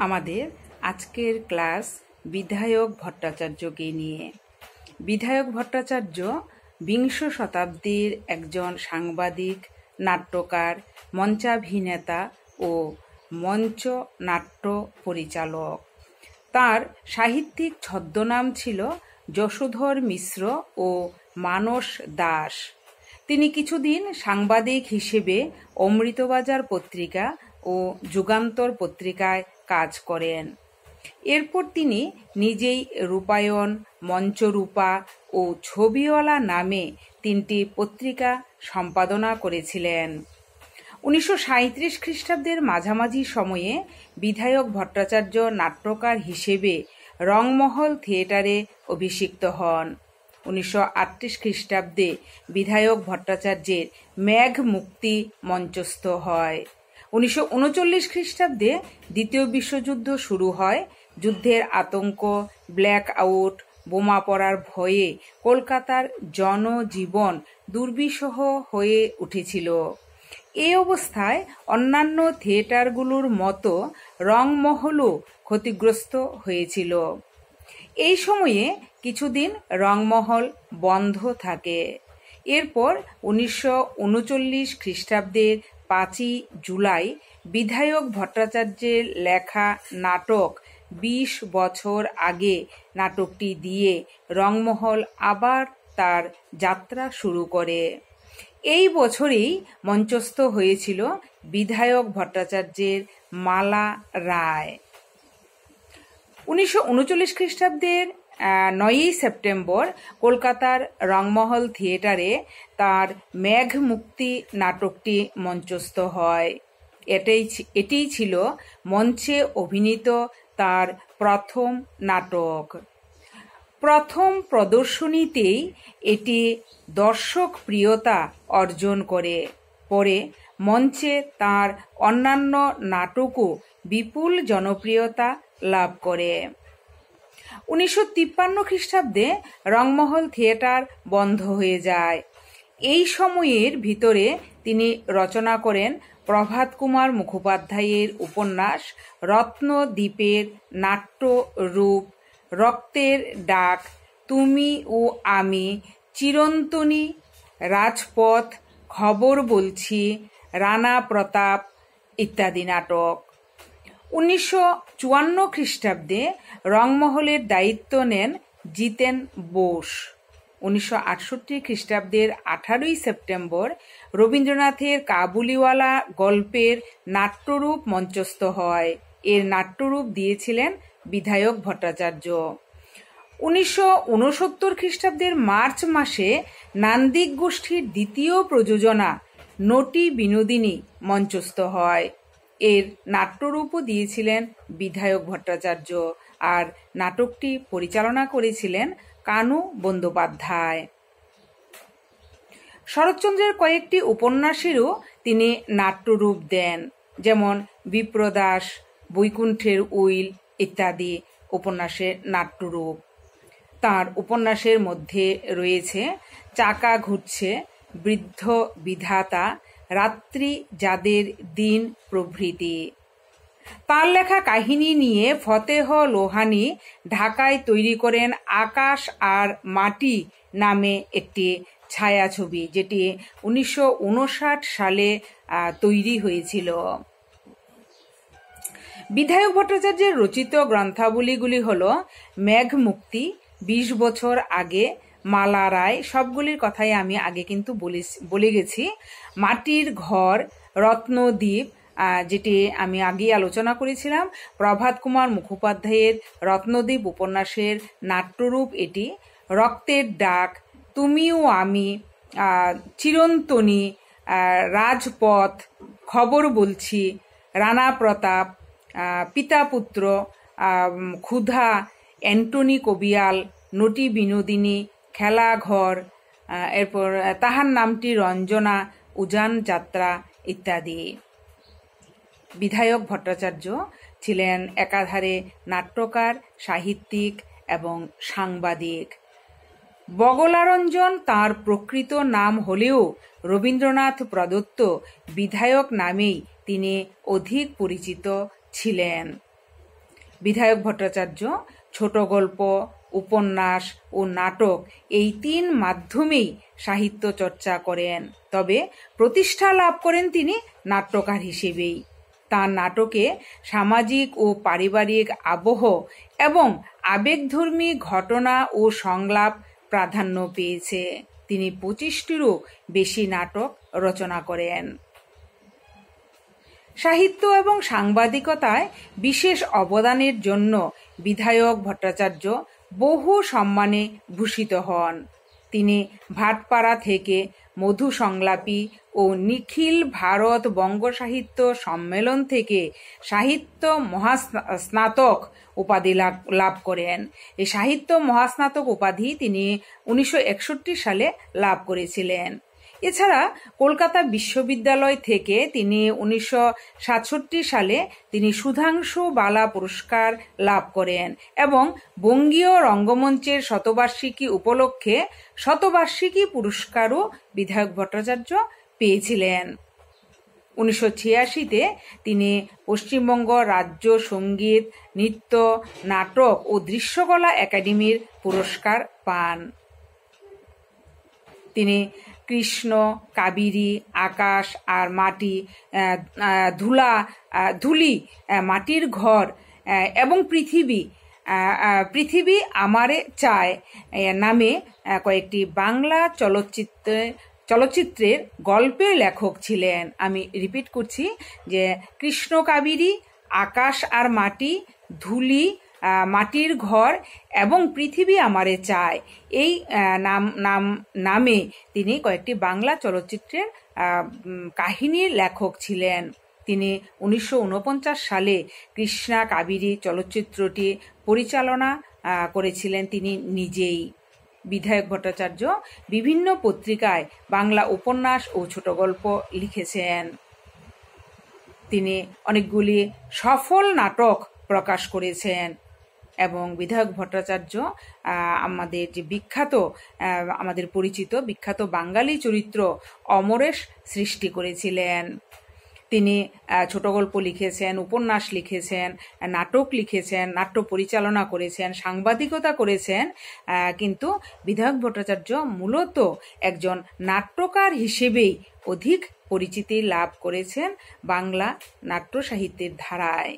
আমাদের আজকের ক্লাস বিধায়ক ভট্টাচার্যকে নিয়ে। বিধায়ক ভট্টাচার্য বিংশ শতাব্দীর একজন সাংবাদিক, নাট্যকার, মঞ্চাভিনেতা ও মঞ্চ নাট্য পরিচালক। তার সাহিত্যিক ছদ্মনাম ছিল যশোধর মিশ্র ও মানস দাস। তিনি কিছুদিন সাংবাদিক হিসেবে অমৃতবাজার পত্রিকা ও যুগান্তর পত্রিকায় কাজ করেন। এরপর তিনি নিজেই রূপায়ণ, মঞ্চরূপা ও ছবিওয়ালা নামে 3টি পত্রিকা সম্পাদনা করেছিলেন। 1937 খ্রিস্টাব্দের মাঝামাঝি সময়ে বিধায়ক ভট্টাচার্য নাট্যকার হিসেবে রংমহল থিয়েটারে অভিষিক্ত হন। 1938 খ্রিস্টাব্দে বিধায়ক ভট্টাচার্যের মেঘ মুক্তি মঞ্চস্থ হয়। 1939 খ্রিস্টাব্দে দ্বিতীয় বিশ্বযুদ্ধ শুরু হয়। যুদ্ধের আতঙ্ক, ব্ল্যাক আউট, বোমা পড়ার ভয়ে কলকাতার জনজীবন দুর্বিষহ হয়ে উঠেছিল। এই অবস্থায় অন্যান্য থিয়েটারগুলোর মতো রংমহলও ক্ষতিগ্রস্ত হয়েছিল। এই সময়ে কিছুদিন রংমহল বন্ধ থাকে। এরপর 1939 খ্রিস্টাব্দের 5ই জুলাই বিধায়ক ভট্টাচার্যের লেখা নাটক 20 বছর আগে নাটকটি দিয়ে রংমহল আবার তার যাত্রা শুরু করে। এই বছরেই মঞ্চস্থ হয়েছিল বিধায়ক ভট্টাচার্যের মালা রায়। 1939 খ্রিস্টাব্দের 9ই সেপ্টেম্বর কলকাতার রংমহল থিয়েটারে তার মেঘ মুক্তি নাটকটি মঞ্চস্থ হয়। এটিই ছিল মঞ্চে অভিনীত তার প্রথম নাটক। প্রথম প্রদর্শনীতেই এটি দর্শক প্রিয়তা অর্জন করে। পরে মঞ্চে তার অন্যান্য নাটকও বিপুল জনপ্রিয়তা লাভ করে। 1953 খ্রিস্টাব্দে রংমহল থিয়েটার বন্ধ হয়ে যায়। এই সময়ের ভিতরে তিনি রচনা করেন প্রভাত কুমার মুখোপাধ্যায়ের উপন্যাস রত্নদ্বীপের নাট্য রূপ, রক্তের ডাক, তুমি ও আমি, চিরন্তনী, রাজপথ, খবর বলছি, রানা প্রতাপ ইত্যাদি নাটক। 1954 খ্রিস্টাব্দে রংমহলের দায়িত্ব নেন জিতেন বোস। 1968 খ্রিস্টাব্দের 18ই সেপ্টেম্বর রবীন্দ্রনাথের কাবুলিওয়ালা গল্পের নাট্যরূপ মঞ্চস্থ হয়। এর নাট্যরূপ দিয়েছিলেন বিধায়ক ভট্টাচার্য। 1969 খ্রিস্টাব্দের মার্চ মাসে নান্দিক গোষ্ঠীর দ্বিতীয় প্রযোজনা নটি বিনোদিনী মঞ্চস্থ হয়। এর নাট্যরূপও দিয়েছিলেন বিধায়ক ভট্টাচার্য, আর নাটকটি পরিচালনা করেছিলেন কানু বন্দ্যোপাধ্যায়। শরৎচন্দ্রের কয়েকটি উপন্যাসেরও তিনি নাট্যরূপ দেন, যেমন বিপ্রদাস, বৈকুণ্ঠের উইল ইত্যাদি উপন্যাসের নাট্যরূপ। তার উপন্যাসের মধ্যে রয়েছে চাকা ঘুরছে, বৃদ্ধ বিধাতা, রাত্রি যাদের দিন প্রভৃতি। তার লেখা কাহিনী নিয়ে ফতেহ লোহানী ঢাকায় তৈরি করেন আকাশ আর মাটি নামে একটি ছায়াছবি, যেটি 1959 সালে তৈরি হয়েছিল। বিধায়ক ভট্টাচার্যের রচিত গ্রন্থাবলীগুলি হল মেঘ মুক্তি, 20 বছর আগে, মালা রায়, সবগুলির কথাই আমি আগে কিন্তু বলে গেছি, মাটির ঘর, রত্নদ্বীপ, যেটি আমি আগে আলোচনা করেছিলাম, প্রভাত কুমার মুখোপাধ্যায়ের রত্নদ্বীপ উপন্যাসের নাট্যরূপ এটি, রক্তের ডাক, তুমি ও আমি, চিরন্তনী, রাজপথ, খবর বলছি, রানা প্রতাপ, পিতা পুত্র, ক্ষুধা, অ্যান্টনি কবিয়াল, নটি বিনোদিনী, খেলাঘর, এরপর তাহার নামটি রঞ্জনা, উজান যাত্রা ইত্যাদি। বিধায়ক ভট্টাচার্য ছিলেন একাধারে নাট্যকার, সাহিত্যিক এবং সাংবাদিক। বগলারঞ্জন তাঁর প্রকৃত নাম হলেও রবীন্দ্রনাথ প্রদত্ত বিধায়ক নামেই তিনি অধিক পরিচিত ছিলেন। বিধায়ক ভট্টাচার্য ছোট গল্প, উপন্যাস ও নাটক এই 3 মাধ্যমেই সাহিত্য চর্চা করেন। তবে প্রতিষ্ঠা লাভ করেন তিনি নাট্যকার হিসেবেই। তাঁর নাটকে সামাজিক ও পারিবারিক আবহ এবং আবেগধর্মী ঘটনা ও সংলাপ প্রাধান্য পেয়েছে। তিনি 25টিরও বেশি নাটক রচনা করেন। সাহিত্য এবং সাংবাদিকতায় বিশেষ অবদানের জন্য বিধায়ক ভট্টাচার্য বহু সম্মানে ভূষিত হন। তিনি ভাটপাড়া থেকে মধু সংলাপী ও নিখিল ভারত বঙ্গ সাহিত্য সম্মেলন থেকে সাহিত্য মহাস্নাতক উপাধি লাভ করেন। এই সাহিত্য মহাস্নাতক উপাধি তিনি 1961 সালে লাভ করেছিলেন। এছাড়া কলকাতা বিশ্ববিদ্যালয় থেকে তিনি 1967 সালে তিনি সুধাংশু বালা পুরস্কার লাভ করেন এবং বঙ্গীয় রঙ্গমঞ্চের শতবার্ষিকী উপলক্ষে শতবার্ষিকী পুরস্কারও বিধায়ক ভট্টাচার্য পেয়েছিলেন। 1986-তে তিনি পশ্চিমবঙ্গ রাজ্য সঙ্গীত, নৃত্য, নাটক ও দৃশ্যকলা একাডেমির পুরস্কার পান। তিনি কৃষ্ণ, কাবেরী, আকাশ আর মাটি, ধুলি, মাটির ঘর এবং পৃথিবী আমারে চায় নামে কয়েকটি বাংলা চলচ্চিত্রের গল্পের লেখক ছিলেন। আমি রিপিট করছি যে কৃষ্ণ, কাবেরী, আকাশ আর মাটি, ধুলি, মাটির ঘর এবং পৃথিবী আমারে চায় এই নামে তিনি কয়েকটি বাংলা চলচ্চিত্রের কাহিনীর লেখক ছিলেন। তিনি 1949 সালে কৃষ্ণা কাবেরী চলচ্চিত্রটি পরিচালনা করেছিলেন তিনি নিজেই। বিধায়ক ভট্টাচার্য বিভিন্ন পত্রিকায় বাংলা উপন্যাস ও ছোট গল্প লিখেছেন। তিনি অনেকগুলি সফল নাটক প্রকাশ করেছেন এবং বিধায়ক ভট্টাচার্য আমাদের যে আমাদের পরিচিত বিখ্যাত বাঙালি চরিত্র অমরেশ সৃষ্টি করেছিলেন। তিনি ছোট গল্প লিখেছেন, উপন্যাস লিখেছেন, নাটক লিখেছেন, নাট্য পরিচালনা করেছেন, সাংবাদিকতা করেছেন, কিন্তু বিধায়ক ভট্টাচার্য মূলত একজন নাট্যকার হিসেবেই অধিক পরিচিতি লাভ করেছেন বাংলা নাট্য সাহিত্যের ধারায়।